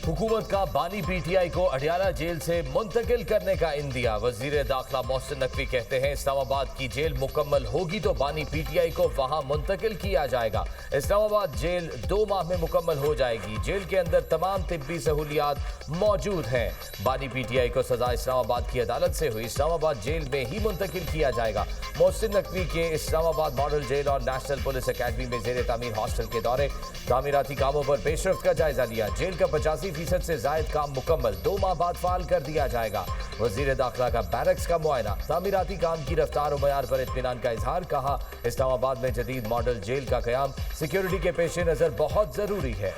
हुकूमत का बानी पीटीआई को अडियाला जेल से मुंतकिल करने का इंदिया। वजीर दाखिला मोहसिन नकवी कहते हैं इस्लामाबाद की जेल मुकम्मल होगी तो बानी पीटीआई को वहां मुंतकिल किया जाएगा। इस्लामाबाद जेल 2 माह में मुकम्मल हो जाएगी। जेल के अंदर तमाम तिब्बी सहूलियात मौजूद हैं। बानी पीटीआई को सजा इस्लामाबाद की अदालत से हुई, इस्लामाबाद जेल में ही मुंतकिल किया जाएगा। मोहसिन नकवी के इस्लामाबाद मॉडल जेल और नेशनल पुलिस अकेडमी में जेर तामीर हॉस्टल के दौरे, तामीराती कामों पर पेशरफ्त का जायजा लिया। जेल का 85% से जायद काम मुकम्मल 2 माह बाद फाल कर दिया जाएगा। वजीर दाखिला का बैरक्स का मुआयना, तामीराती काम की रफ्तार और मयार पर इत्मीनान का इजहार। कहा इस्लामाबाद में जदीद मॉडल जेल का कयाम सिक्योरिटी के पेश नजर बहुत जरूरी है।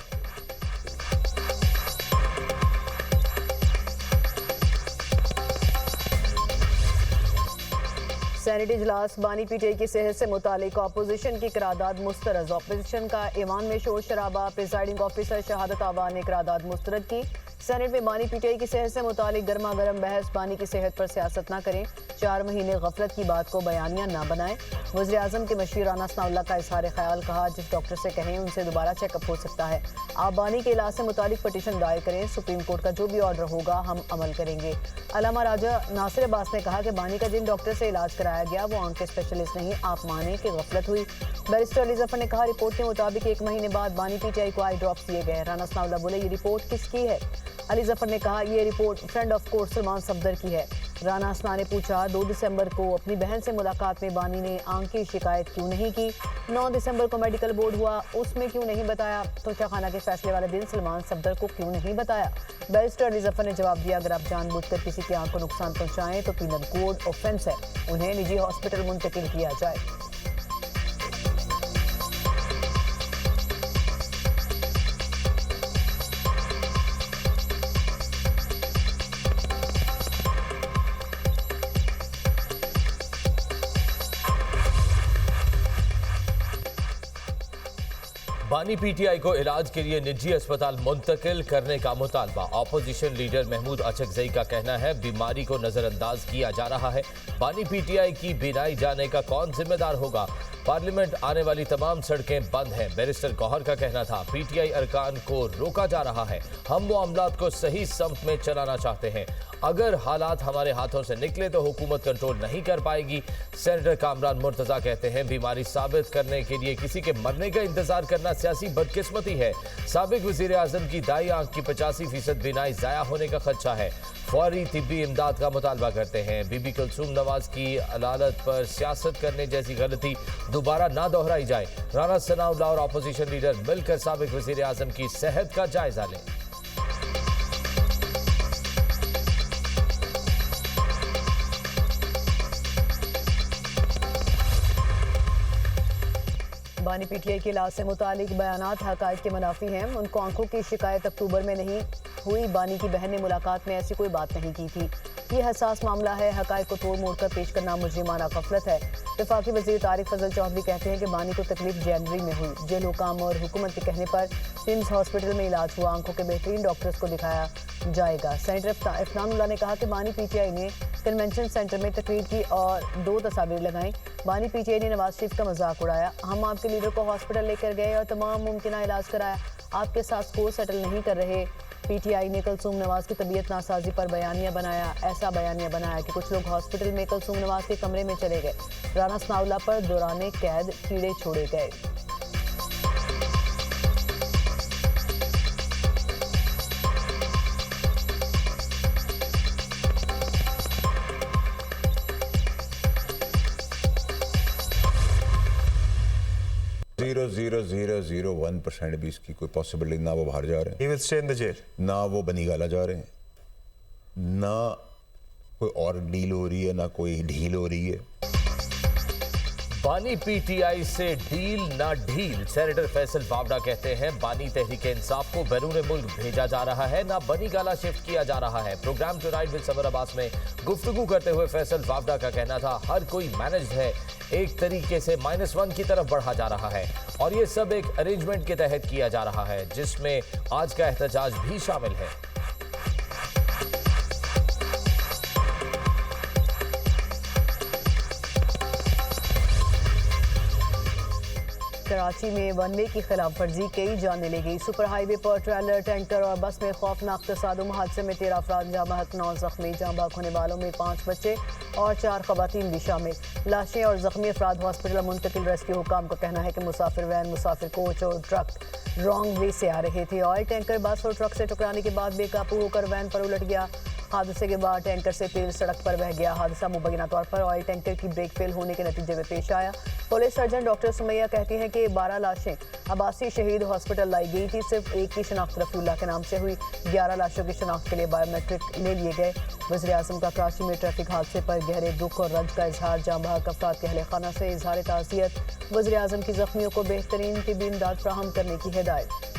सेनेट इजलास, बानी पीटीआई की सेहत से मुतालिक अपोजिशन की करारदाद मुस्तरद। अपोजिशन का ईवान में शोर शराबा, प्रिजाइडिंग ऑफिसर शहादत आवान ने करारदाद मुस्तरद की। सेनेट में बानी पीटीआई की सेहत से मुतालिक गर्मा गर्म बहस, बानी की सेहत पर सियासत ना करें, 4 महीने गफलत की बात को बयानिया ना बनाएं। वज़ीर आज़म के मशीर राना सनाउल्लाह का इजहार ख्याल, कहा जिस डॉक्टर से कहें उनसे दोबारा चेकअप हो सकता है। आप बानी के इलाज से मुतालिक पटिशन दायर करें, सुप्रीम कोर्ट का जो भी ऑर्डर होगा हम अमल करेंगे। अलामा राजा नासिर अब्बास ने कहा कि बानी का जिन डॉक्टर से इलाज कराया गया वो आंख के स्पेशलिस्ट नहीं, आप माने कि गफलत हुई। बैरिस्टर अली जफर ने कहा रिपोर्ट के मुताबिक 1 महीने बाद बानी पीटीआई को आई ड्रॉप्स दिए गए। राना सनाउल्लाह बोले ये रिपोर्ट किसकी है? अली जफर ने कहा ये report friend of court Salman Safdar की है। राना असना ने पूछा 2 दिसंबर को अपनी बहन से मुलाकात में बानी ने आंख की शिकायत क्यों नहीं की? 9 दिसंबर को मेडिकल बोर्ड हुआ, उसमें क्यों नहीं बताया? तोशाखाना के फैसले वाले दिन सलमान सफदर को क्यों नहीं बताया? बैरिस्टर अली जफर ने जवाब दिया अगर आप जानबूझकर किसी की आंख को नुकसान पहुंचाएं तो पीनल कोड ऑफेंस है, उन्हें निजी हॉस्पिटल मुंतकिल किया जाए। बानी पीटीआई को इलाज के लिए निजी अस्पताल मुंतकिल करने का मुतालबा। अपोजिशन लीडर महमूद अचकजई का कहना है बीमारी को नजरअंदाज किया जा रहा है। बानी पीटीआई की बिनाई जाने का कौन जिम्मेदार होगा? पार्लियामेंट आने वाली तमाम सड़कें बंद हैं। बैरिस्टर गौहर का कहना था पीटीआई अरकान को रोका जा रहा है, हम मामलात को सही समत में चलाना चाहते हैं। अगर हालात हमारे हाथों से निकले तो हुकूमत कंट्रोल नहीं कर पाएगी। सेनेटर कामरान मुर्तजा कहते हैं बीमारी साबित करने के लिए किसी के मरने का इंतजार करना सियासी बदकिस्मती है। साबिक वजीर आजम की दाई आंख की 85% बिनाई जाया होने का खदशा है। फौरी तिब्बी इमदाद का मुतालबा करते हैं। बीबी कुलसूम नवाज की अदालत पर सियासत करने जैसी गलती दोबारा ना दोहराई जाए। राना सनाउल्लाह और अपोजिशन लीडर मिलकर साबिक वजीर आजम की सेहत का जायजा लें। बानी पीटीआई के इलाज से मुतालिक बयानात हकायक के मुनाफी हैं। उनको आंखों की शिकायत अक्टूबर में नहीं हुई, बानी की बहन ने मुलाकात में ऐसी कोई बात नहीं की थी। ये हसास मामला है, हकायक को तोड़ मोड़ कर पेश करना मुजरिमाना गफलत है। वफाकी वज़ीर तारिक फजल चौधरी कहते हैं कि बानी को तकलीफ जनवरी में हुई, जेल हुकाम और हुकूमत के कहने पर सिम्स हॉस्पिटल में इलाज हुआ, आंखों के बेहतरीन डॉक्टर्स को दिखाया जाएगा। सेनेटर इफ्नानुल्लाह ने कहा कि बानी पीटीआई ने कन्वेंशन सेंटर में तकरीर की और 2 तस्वीरें लगाईं। बानी पीटीआई ने नवाज शरीफ का मजाक उड़ाया, हम आपके लीडर को हॉस्पिटल लेकर गए और तमाम मुमकिन इलाज कराया, आपके साथ स्कोर सेटल नहीं कर रहे। पीटीआई ने कुलसूम नवाज की तबीयत नासाजी पर बयानिया बनाया, ऐसा बयानिया बनाया कि कुछ लोग हॉस्पिटल में कुलसूम नवाज के कमरे में चले गए। राना सनाउल्लाह पर दौरान कैद कीड़े छोड़े गए। जीरो 0.001% भी इसकी कोई पॉसिबिलिटी ना वो बाहर जा रहे हैं। He will stay in the jail. ना वो बनीगाला जा रहे हैं, ना कोई और डील हो रही है, ना कोई ढील हो रही है। बानी पीटीआई से डील ना ढील। सेनेटर फैसल वावड़ा कहते हैं बानी तहरीक इंसाफ को बैरून मुल्क भेजा जा रहा है, ना बनी गाला शिफ्ट किया जा रहा है। Program tonight with Samar Abbas में गुफ्तगू करते हुए फैसल वावड़ा का कहना था हर कोई मैनेज्ड है, एक तरीके से -1 की तरफ बढ़ा जा रहा है और ये सब एक अरेंजमेंट के तहत किया जा रहा है जिसमें आज का एहतजाज भी शामिल है। कराची में वन वे की खिलाफ वर्जी, कई जानें ले गई। सुपर हाईवे पर ट्रेलर, टैंकर और बस में खौफनाक तसादुम। हादसे में 13 अफराद जाँ बहक, 9 जख्मी। जाँ बहक होने वालों में 5 बच्चे और 4 खवातीन भी शामिल। लाशें और जख्मी अफराद हॉस्पिटल मुंतकिल। रेस्क्यू हुकाम का कहना है कि मुसाफिर वैन, मुसाफिर कोच और ट्रक रॉन्ग वे से आ रहे थे। ऑयल टैंकर बस और ट्रक से टकराने के बाद बेकाबू होकर वैन पर उलट गया। हादसे के बाद टैंकर से तेल सड़क पर बह गया। हादसा मुबैना तौर पर ऑयल टैंकर की ब्रेक फेल होने के नतीजे में पेश आया। पुलिस सर्जन डॉक्टर सुमैया कहती हैं कि 12 लाशें अब्बासी शहीद हॉस्पिटल लाई गई थी। सिर्फ एक की शनाख्त रफीउल्लाह के नाम से हुई। 11 लाशों की शनाख्त के लिए बायोमेट्रिक ले लिए गए। वज़ीर आज़म का कराची में ट्रैफिक हादसे पर गहरे दुख और रंज का इजहार। जाँ बहक अफराद के अहले खाना से इजहार ताज़ियत। वज़ीर आज़म की जख्मियों को बेहतरीन तिब्बी इमदाद फराहम करने की हिदायत।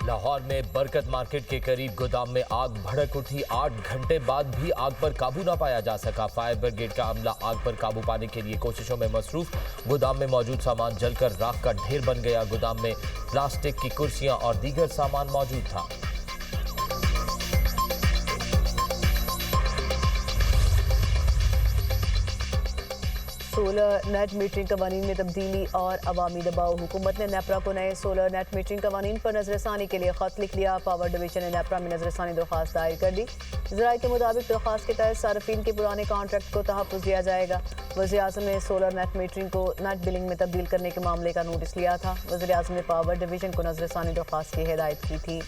लाहौर में बरकत मार्केट के करीब गोदाम में आग भड़क उठी। 8 घंटे बाद भी आग पर काबू न पाया जा सका। फायर ब्रिगेड का अमला आग पर काबू पाने के लिए कोशिशों में मसरूफ। गोदाम में मौजूद सामान जलकर राख का ढेर बन गया। गोदाम में प्लास्टिक की कुर्सियां और दीगर सामान मौजूद था। सोलर नेट मीटरिंग कवानीन में तब्दीली और अवामी दबाव। हुकूमत ने नेपरा को नए सोलर नेट मीटरिंग कवानीन पर नजरसानी के लिए खत लिख लिया। पावर डिवीजन ने नेपरा में नजरसानी दरख्वास्त दायर कर दी। ज़राए के मुताबिक दरख्वास्त के तहत सार्फिन के पुराने कॉन्ट्रैक्ट को तहफ़्फ़ुज़ दिया जाएगा। वज़ीर आज़म ने सोलर नेट मीटरिंग को नेट बिलिंग में तब्दील करने के मामले का नोटिस लिया था। वज़ीर आज़म ने पावर डिवीजन को नजरसानी दरख्वास्त की हिदायत की थी।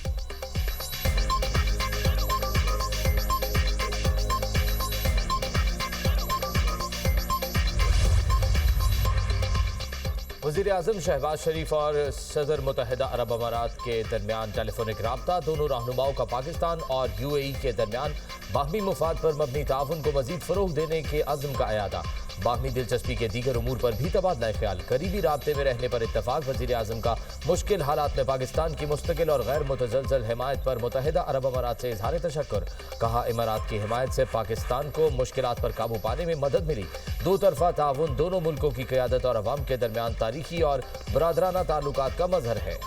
वज़ीर आज़म शहबाज शरीफ और सदर मुत्तहिदा अरब अमारात के दरमियान टेलीफोनिक राब्ता। दोनों रहनुमाओं का पाकिस्तान और UAE के दरमियान बाहमी मुफाद पर मबनी ताउन को मजीद फ़रोग़ देने के अज़्म का अयादा। बाहमी दिलचस्पी के दीगर उमूर पर भी तबादला ख्याल। करीबी राब्ते में रहने पर इत्तफाक। वज़ीर आज़म का मुश्किल हालात में पाकिस्तान की मुस्तकिल और गैर मुतज़लज़ल हिमायत पर मुत्तहिदा अरब अमारात से इज़हार तशक्कुर। कहा, इमारात की हिमायत से पाकिस्तान को मुश्किलात पर काबू पाने में मदद मिली। दो तरफा ताउन दोनों मुल्कों की क़यादत और अवाम के दरमियान तारीखी और बरादराना ताल्लुकात का मज़हर है।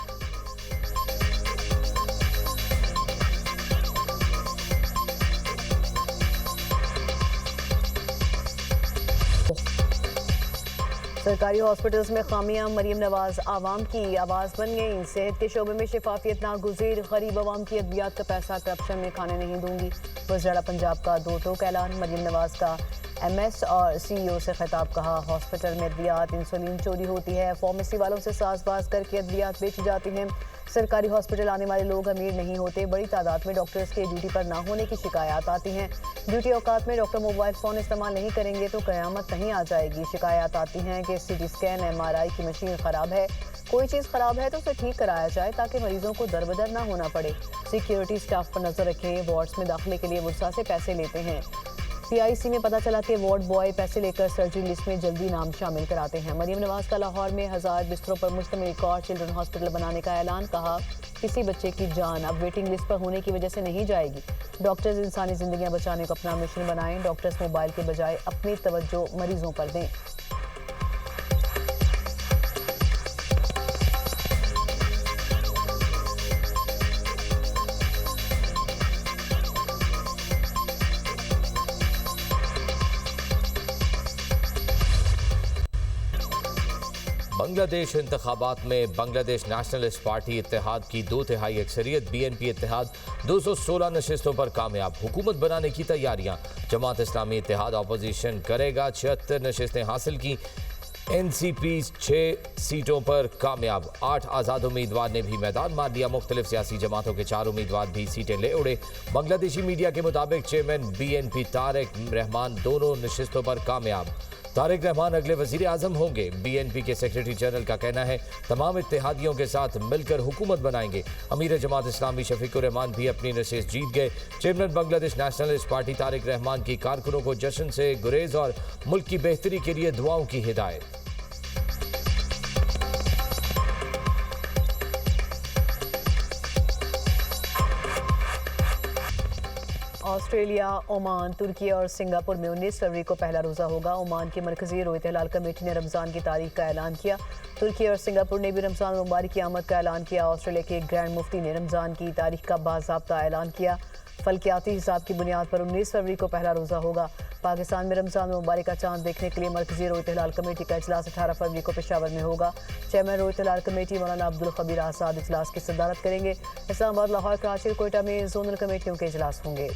सरकारी हॉस्पिटल्स में खामियां। मरीम नवाज आवाम की आवाज़ बन गई। सेहत के शोबे में शफाफियत नागुज़ीर। गरीब आवाम की अद्वियात का पैसा करप्शन में खाने नहीं दूंगी। वज़ीर पंजाब का 2 टोक ऐलान। मरीम नवाज का MS और CEO से खिताब। कहा, हॉस्पिटल में अद्वियात, इंसुलिन चोरी होती है। फार्मेसी वालों से साज़बाज़ करके अद्वियात बेची जाती हैं। सरकारी हॉस्पिटल आने वाले लोग अमीर नहीं होते। बड़ी तादाद में डॉक्टर्स के ड्यूटी पर ना होने की शिकायत आती हैं। ड्यूटी औकात में डॉक्टर मोबाइल फ़ोन इस्तेमाल नहीं करेंगे तो क़यामत नहीं आ जाएगी। शिकायत आती हैं कि CT स्कैन, MRI की मशीन ख़राब है। कोई चीज़ ख़राब है तो उसे ठीक कराया जाए ताकि मरीजों को दर बदर ना होना पड़े। सिक्योरिटी स्टाफ पर नज़र रखें। वार्ड्स में दाखिले के लिए मुर्सा से पैसे लेते हैं। PIC में पता चला कि वार्ड बॉय पैसे लेकर सर्जरी लिस्ट में जल्दी नाम शामिल कराते हैं। मरीम नवाज का लाहौर में 1000 बिस्तरों पर मुश्तमिल एक और चिल्ड्रन हॉस्पिटल बनाने का ऐलान। कहा, किसी बच्चे की जान अब वेटिंग लिस्ट पर होने की वजह से नहीं जाएगी। डॉक्टर्स इंसानी जिंदगियां बचाने को अपना मिशन बनाएं। डॉक्टर्स मोबाइल के बजाय अपनी तवज्जो मरीजों पर दें। बांग्लादेश इंतखाबात में बांग्लादेश नेशनलिस्ट पार्टी इत्तेहाद की 2/3 अक्सरियत। BNP इत्तेहाद 216 नशिस्तों पर कामयाब। हुकूमत बनाने की तैयारियां। जमात इस्लामी इत्तेहाद अपोजिशन करेगा। 76 नशिस्तें हासिल की। NCP 6 सीटों पर कामयाब। 8 आज़ाद उम्मीदवार ने भी मैदान मार लिया। मुख्तलिफ सियासी जमातों के 4 उम्मीदवार भी सीटें ले उड़े। बांग्लादेशी मीडिया के मुताबिक चेयरमैन BNP तारिक रहमान दोनों नशिस्तों पर कामयाब। तारिक रहमान अगले वज़ीर आज़म होंगे। BNP के सेक्रेटरी जनरल का कहना है, तमाम इत्तेहादियों के साथ मिलकर हुकूमत बनाएंगे। अमीर जमात इस्लामी शफीकुर रहमान भी अपनी नशिस्त जीत गए। Chairman Bangladesh nationalist party Tariq Rahman की कारकुनों को जश्न से गुरेज और मुल्क की बेहतरी के लिए दुआओं की हिदायत। ऑस्ट्रेलिया, ओमान, तुर्की और सिंगापुर में 19 फरवरी को पहला रोज़ा होगा। ओमान की मरकजी रोज़े हिलाल कमेटी ने रमज़ान की तारीख का ऐलान किया। तुर्की और सिंगापुर ने भी रमजान मुबारक की आमद का ऐलान किया। ऑस्ट्रेलिया के ग्रैंड मुफ्ती ने रमजान की तारीख का बाज़ाब्ता ऐलान किया। फल्कियाती हिसाब की बुनियाद पर 19 फरवरी को पहला रोज़ा होगा। पाकिस्तान में रमजान मुबारक का चांद देखने के लिए मरकजी रोए हिलाल कमेटी का इजलास 18 फरवरी को पेशावर में होगा। चेयरमैन रोए हिलाल कमेटी मौलाना अब्दुल खबीर आजाद इजलास की सदारत करेंगे। इस्लामाबाद, लाहौर, कराची और कोयटा में जोनल कमेटियों के इजलास होंगे।